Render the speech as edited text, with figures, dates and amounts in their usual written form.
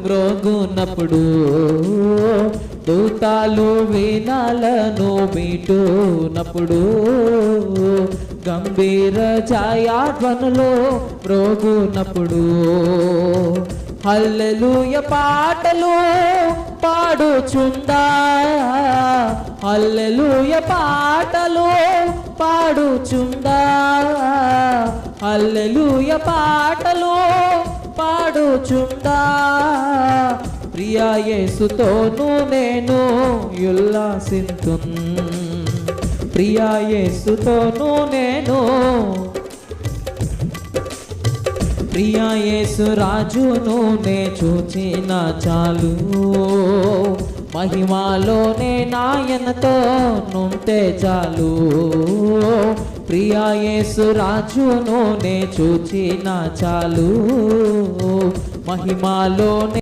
మ్రోగునప్పుడు దూతాలు వీణాలను మీటునప్పుడు గంభీర ఛాయాధ్వనులు మ్రోగునప్పుడు హల్లెలూయ పాటలు పాడుచుందా, హల్లెలూయ పాటలు పాడుచుందా, హల్లెలూయ పాటలు పాడుచుందా. ప్రియా యేసుతోను నేను ఉల్లాసింతున్, ప్రియా యేసుతోను నేను, ప్రియా యేసు రాజును నే చూచిన చాలు, మహిమాలోనే నాయనతో నుంటే చాలు. ప్రియా యేసు రాజును నే చూచిన చాలు, మహిమాలోనే